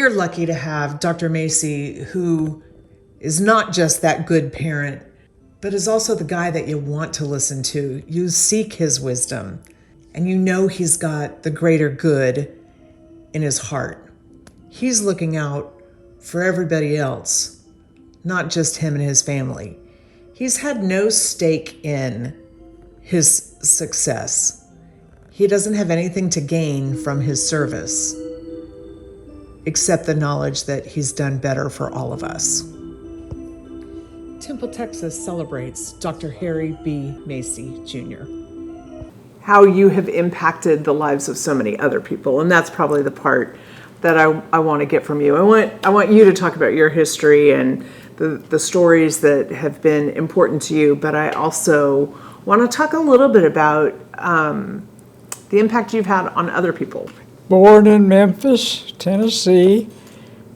We're lucky to have Dr. Macey, who is not just that good parent, but is also the guy that you want to listen to. You seek his wisdom, and you know he's got the greater good in his heart. He's looking out for everybody else, not just him and his family. He's had no stake in his success. He doesn't have anything to gain from his service, except the knowledge that he's done better for all of us. Temple, Texas celebrates Dr. Harry B. Macey, Jr. How you have impacted the lives of so many other people, and that's probably the part that I want to get from you. I want you to talk about your history and the stories that have been important to you, but I also want to talk a little bit about the impact you've had on other people. Born in Memphis, Tennessee.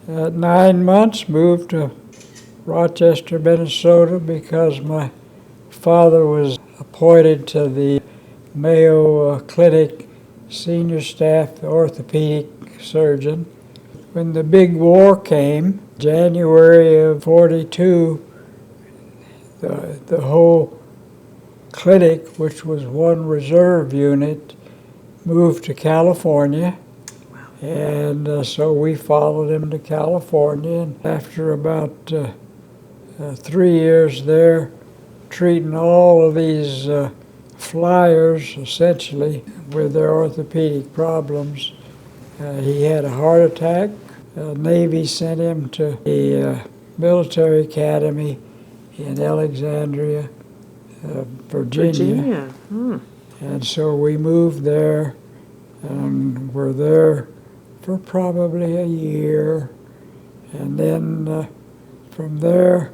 At 9 months, moved to Rochester, Minnesota, because my father was appointed to the Mayo Clinic senior staff orthopedic surgeon. When the big war came, January of '42, the whole clinic, which was one reserve unit, moved to California. Wow. And so we followed him to California. And after about 3 years there, treating all of these flyers, essentially, with their orthopedic problems, he had a heart attack. The Navy sent him to the military academy in Alexandria, Virginia. And so we moved there and were there for probably a year. And then from there,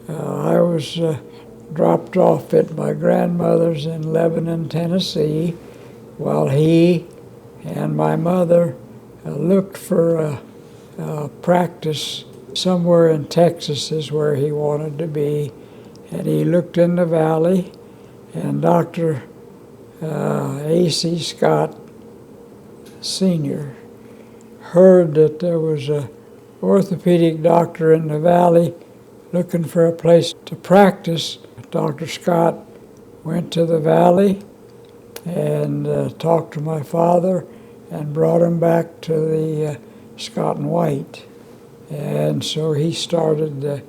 I was dropped off at my grandmother's in Lebanon, Tennessee, while he and my mother looked for practice somewhere in Texas is where he wanted to be. And he looked in the valley, and Dr. A.C. Scott, Sr., heard that there was an orthopedic doctor in the valley looking for a place to practice. Dr. Scott went to the valley and talked to my father and brought him back to the Scott and White. And so he started the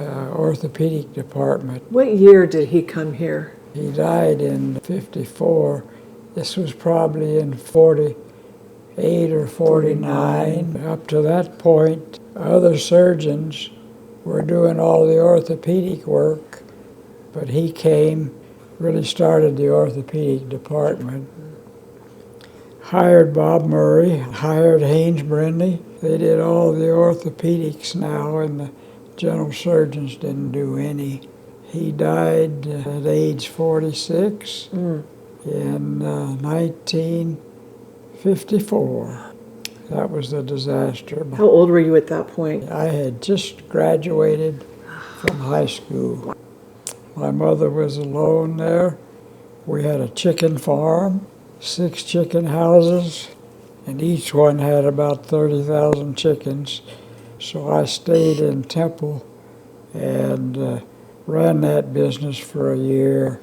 orthopedic department. What year did he come here? He died in '54. This was probably in '48 or '49. Up to that point, other surgeons were doing all the orthopedic work, but he came, really started the orthopedic department. Hired Bob Murray, hired Haynes Brindley. They did all the orthopedics now, and the general surgeons didn't do any. He died at age 46 in 1954. That was a disaster. How old were you at that point? I had just graduated from high school. My mother was alone there. We had a chicken farm, 6 chicken houses, and each one had about 30,000 chickens. So I stayed in Temple and ran that business for a year,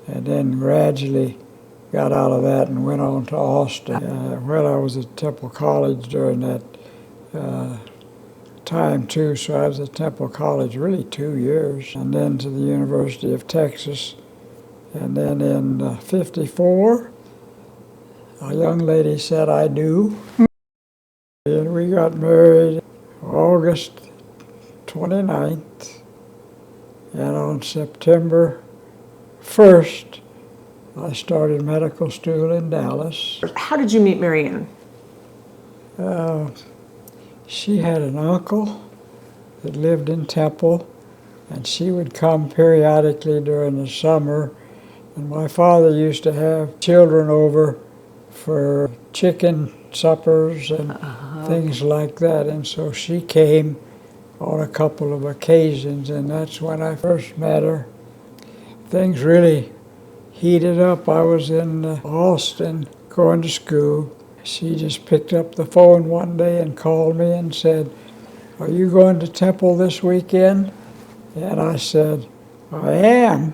and then gradually got out of that and went on to Austin. Well, I was at Temple College during that time too, so I was at Temple College really 2 years, and then to the University of Texas. And then in '54, a young lady said, "I do." And we got married August 29th, and on September 1st, I started medical school in Dallas. How did you meet Marianne? She had an uncle that lived in Temple, and she would come periodically during the summer. And my father used to have children over for chicken suppers and things like that. And so she came on a couple of occasions, and that's when I first met her. Things really heated up. I was in Austin going to school, she just picked up the phone one day and called me and said, "Are you going to Temple this weekend?" And I said, "I am."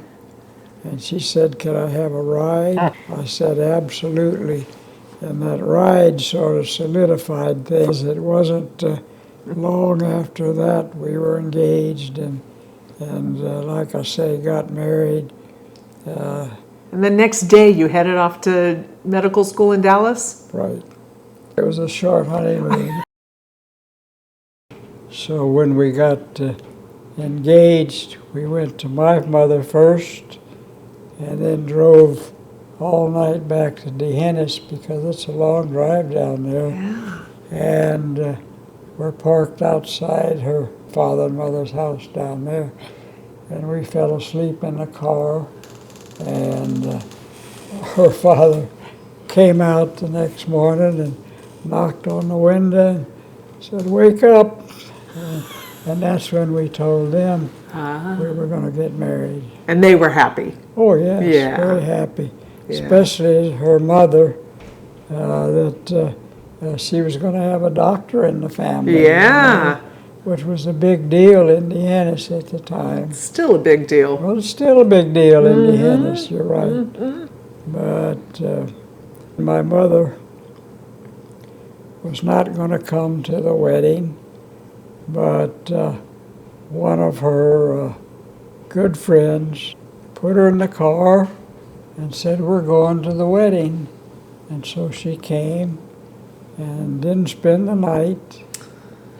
And she said, "Can I have a ride?" I said, "Absolutely." And that ride sort of solidified things. It wasn't long after that we were engaged and like I say, got married. And the next day you headed off to medical school in Dallas? Right. It was a short honeymoon. So when we got engaged, we went to my mother first and then drove all night back to Jr.has because it's a long drive down there. Yeah. And we're parked outside her father and mother's house down there. And we fell asleep in the car, and her father came out the next morning and knocked on the window and said, "Wake up." And that's when we told them we were going to get married. And they were happy. Oh, yes, Yeah. very happy. Yeah. Especially her mother, that she was going to have a doctor in the family. Yeah. Which was a big deal in Jr.has at the time. Still a big deal. Well, it's still a big deal in Jr.has, you're right. But my mother was not going to come to the wedding, but one of her good friends put her in the car and said, "We're going to the wedding." And so she came and didn't spend the night.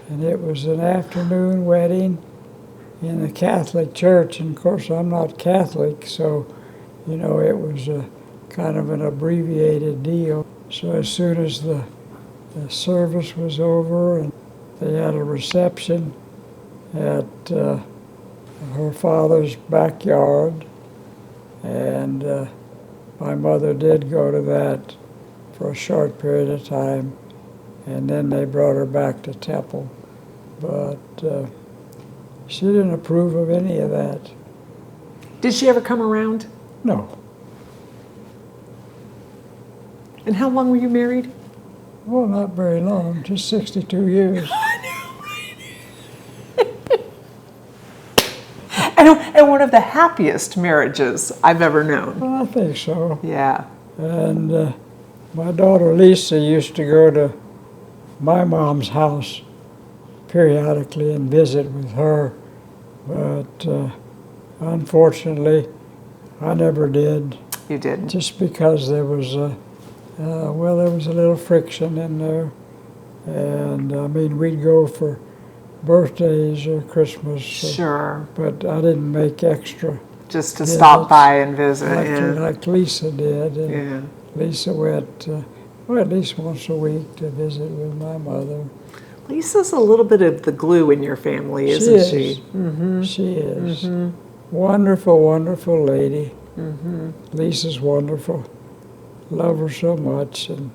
And it was an afternoon wedding in the Catholic church. And of course, I'm not Catholic, so, you know, it was a kind of an abbreviated deal. So as soon as the service was over and they had a reception at her father's backyard, and my mother did go to that for a short period of time, and then they brought her back to Temple. But she didn't approve of any of that. Did she ever come around? No. And how long were you married? Well, not very long, just 62 years. And one of the happiest marriages I've ever known. Well, I think so. Yeah. And my daughter Lisa used to go to my mom's house periodically and visit with her, but unfortunately, I never did. You didn't? Just because there was there was a little friction in there, and I mean, we'd go for birthdays or Christmas. Sure. But I didn't make extra. Just to stop by and visit. Like Lisa did. And Yeah. Lisa went, at least once a week to visit with my mother. Lisa's a little bit of the glue in your family, isn't she? Mm-hmm. She is. Mm-hmm. Wonderful, wonderful lady. Mm-hmm. Lisa's wonderful. Love her so much. And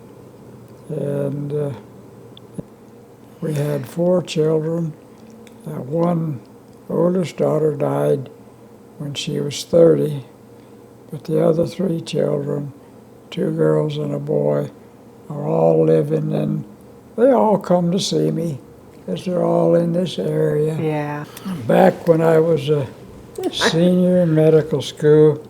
we had 4 children. One oldest daughter died when she was 30, but the other 3 children, 2 girls and a boy, are all living, and they all come to see me because they're all in this area. Yeah. Back when I was a senior in medical school,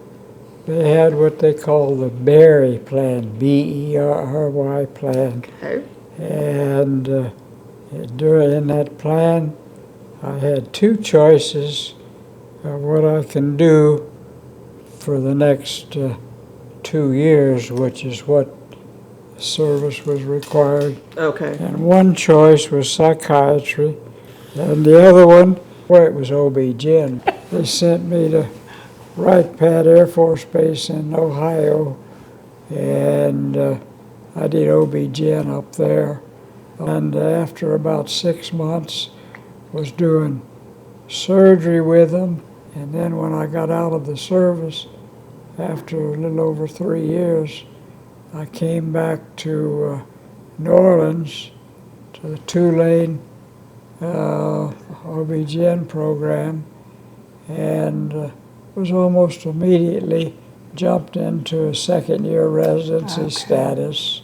they had what they call the Berry plan, B-E-R-R-Y plan. Okay. And in that plan, I had 2 choices of what I can do for the next 2 years, which is what service was required. Okay. And one choice was psychiatry, and the other one, well, it was OB-GYN. They sent me to Wright Pat Air Force Base in Ohio, and I did OB-GYN up there. And after about 6 months, was doing surgery with them. And then when I got out of the service, after a little over 3 years, I came back to New Orleans to the Tulane OB-GYN program, and was almost immediately jumped into a second-year residency status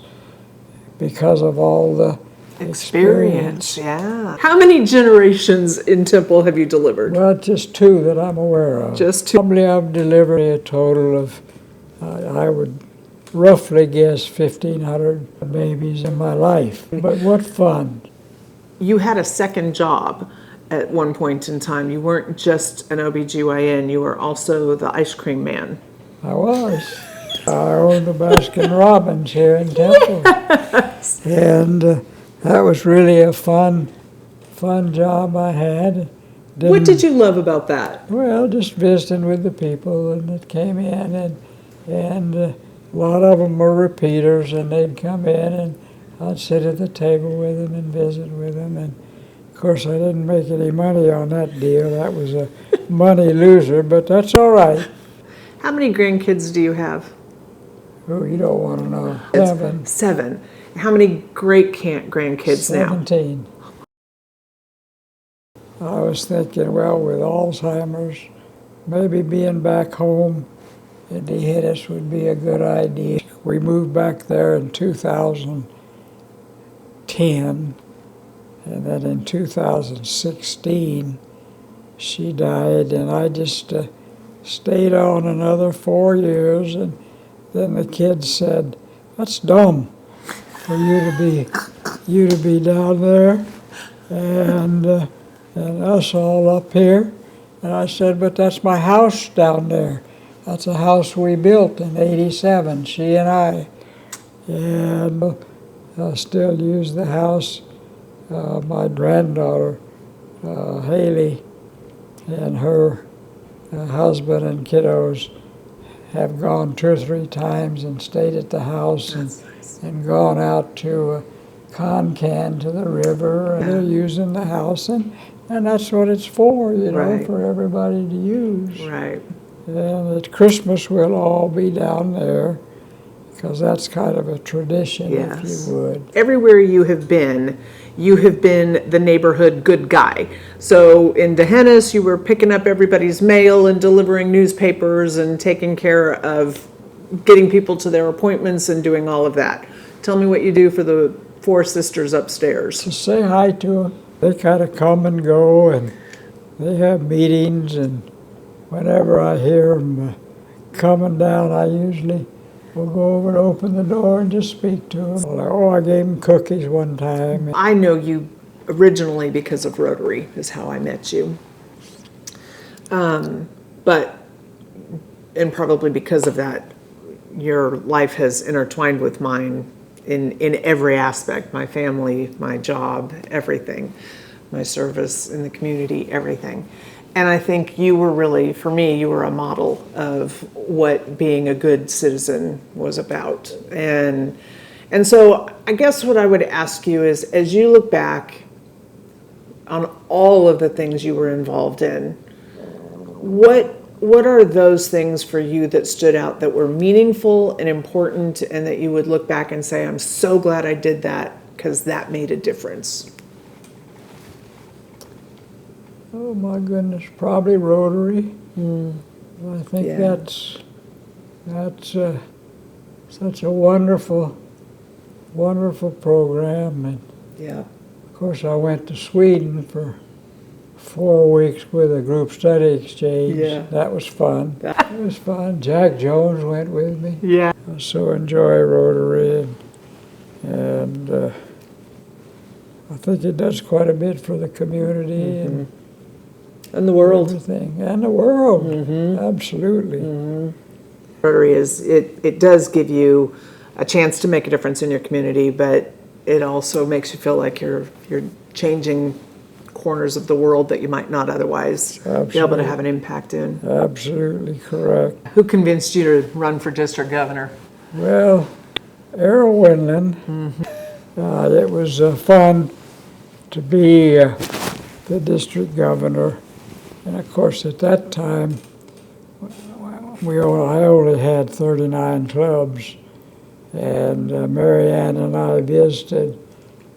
because of all the experience. Yeah. How many generations in Temple have you delivered? Well, just two that I'm aware of. Just two. Probably I've delivered a total of, I would roughly guess, 1,500 babies in my life. But what fun. You had a second job at one point in time. You weren't just an OBGYN, you were also the ice cream man. I was. I owned the Baskin Robbins here in Temple. Yes. And that was really a fun job I had. What did you love about that? Well, just visiting with the people and that came in, and a lot of them were repeaters, and they'd come in, and I'd sit at the table with them and visit with them. And of course, I didn't make any money on that deal. That was a money loser, but that's all right. How many grandkids do you have? Oh, you don't want to know. 7. 7. How many great grandkids now? 17. I was thinking, well, with Alzheimer's, maybe being back home in Did would be a good idea. We moved back there in 2010, and then in 2016, she died, and I just stayed on another 4 years, and then the kids said, "That's dumb for you to be down there, and us all up here." And I said, "But that's my house down there. That's a house we built in '87, she and I." And I still use the house. My granddaughter, Haley, and her husband and kiddos have gone 2 or 3 times and stayed at the house and gone out to Concan to the river, and they're using the house, and that's what it's for, you know, Right. for everybody to use. Right. And at Christmas we'll all be down there, because that's kind of a tradition, Yes. if you would. Everywhere you have been the neighborhood good guy. So in Jr.has, you were picking up everybody's mail and delivering newspapers and taking care of getting people to their appointments and doing all of that. Tell me what you do for the 4 sisters upstairs. To say hi to them. They kind of come and go, and they have meetings, and whenever I hear them coming down, I usually will go over and open the door and just speak to them. Oh, I gave them cookies one time. I know you originally because of Rotary, is how I met you. And probably because of that, your life has intertwined with mine in every aspect, my family, my job, everything, my service in the community, everything. And I think you were really, for me, you were a model of what being a good citizen was about. And so I guess what I would ask you is, as you look back on all of the things you were involved in, what are those things for you that stood out, that were meaningful and important, and that you would look back and say, I'm so glad I did that because that made a difference? Oh my goodness, probably Rotary. I think that's such a wonderful program. And Yeah. of course, I went to Sweden for 4 weeks with a group study exchange. Yeah. That was fun. It was fun. Jack Jones went with me. Yeah. I so enjoy Rotary, and I think it does quite a bit for the community And the world. everything, and the world. Absolutely. Rotary it does give you a chance to make a difference in your community, but it also makes you feel like you're changing corners of the world that you might not otherwise be able to have an impact in. Absolutely correct. Who convinced you to run for district governor? Well, Errol Windland. It was fun to be the district governor. And of course, at that time, I only had 39 clubs, and Marianne and I visited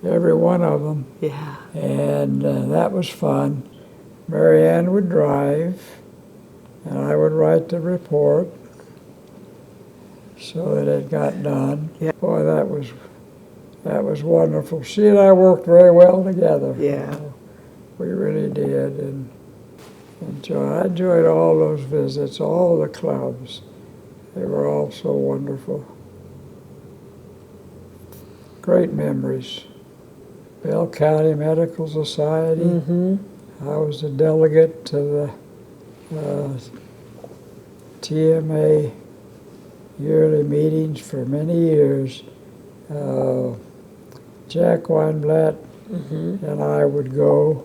every one of them. Yeah. And that was fun. Marianne would drive, and I would write the report so that it got done. Yeah. Boy, that that was wonderful. She and I worked very well together. Yeah. We really did, and I enjoyed all those visits, all the clubs. They were all so wonderful. Great memories. Bell County Medical Society. Mm-hmm. I was a delegate to the TMA yearly meetings for many years. Jack Weinblatt and I would go.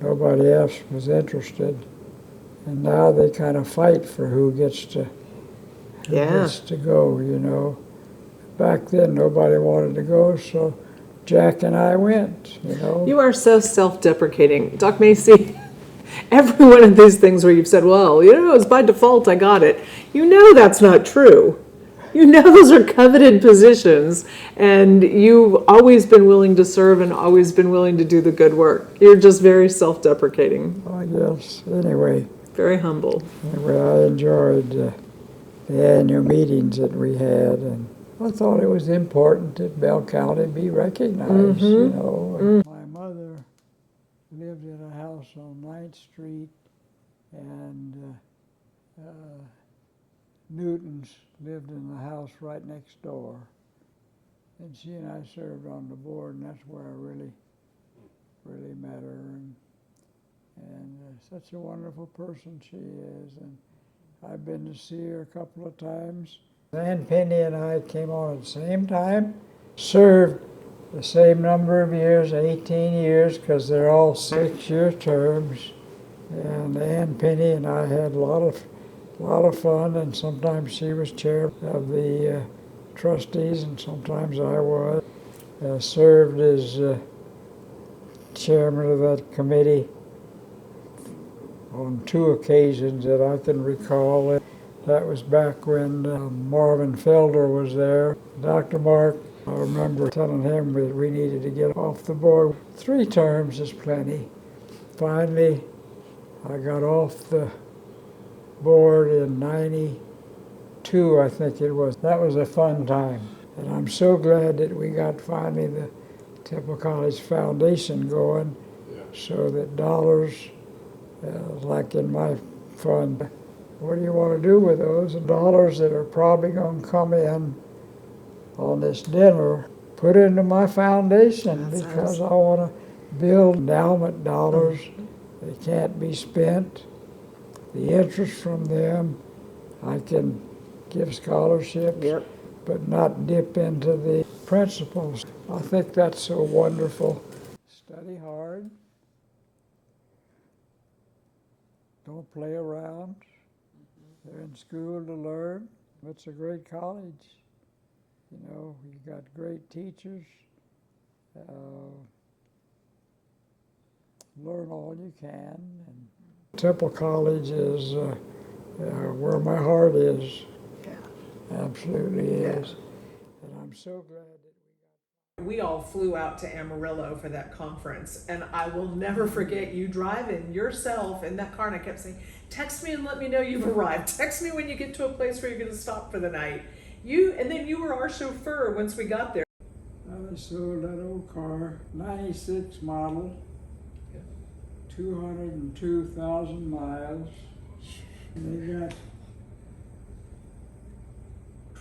Nobody else was interested. And now they kind of fight for who gets to go, you know. Back then, nobody wanted to go, so Jack and I went, you know. You are so self-deprecating. Doc Macey, every one of these things where you've said, well, you know, it's by default I got it. You know that's not true. You know those are coveted positions, and you've always been willing to serve and always been willing to do the good work. You're just very self-deprecating. I guess. Anyway. Very humble. Anyway, I enjoyed the annual meetings that we had, and I thought it was important that Bell County be recognized, you know. My mother lived in a house on 9th Street, and Newtons lived in the house right next door. And she and I served on the board, and that's where I really met her. And such a wonderful person she is. And I've been to see her a couple of times. Ann Penny and I came on at the same time, served the same number of years, 18 years, because they're all 6-year terms. And Ann Penny and I had a lot of fun, and sometimes she was chair of the trustees, and sometimes I was. Served as chairman of that committee on 2 occasions that I can recall. That was back when Marvin Felder was there. Dr. Mark, I remember telling him that we needed to get off the board. 3 terms is plenty. Finally, I got off the board in 92, I think it was. That was a fun time. And I'm so glad that we got finally the Temple College Foundation going, so that dollars, like in my fund, what do you want to do with those dollars that are probably going to come in on this dinner? Put into my foundation. That's because awesome. I want to build endowment dollars. They can't be spent. The interest from them, I can give scholarships, but not dip into the principles. I think that's so wonderful. Study hard. Don't play around. They're in school to learn. It's a great college. You know, you got great teachers. Learn all you can. And Temple College is where my heart is. Yeah. Absolutely is. And I'm so glad that we all flew out to Amarillo for that conference, and I will never forget you driving yourself in that car, and I kept saying, text me and let me know you've arrived. Text me when you get to a place where you're going to stop for the night. And then you were our chauffeur once we got there. I sold that old car, 96 model, 202,000 miles. And they got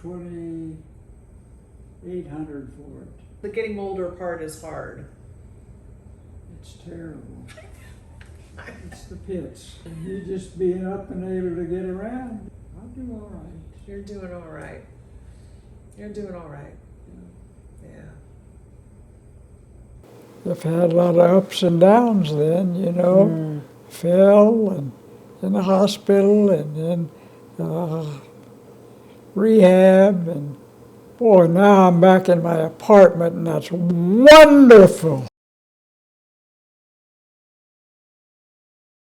2,800 for it. The getting older part is hard. It's terrible. It's the pits. And you just being up and able to get around, I'll do all right. You're doing all right. You're doing all right. Yeah. I've had a lot of ups and downs then, you know. Fell and in the hospital and then rehab, and boy, now I'm back in my apartment and that's wonderful.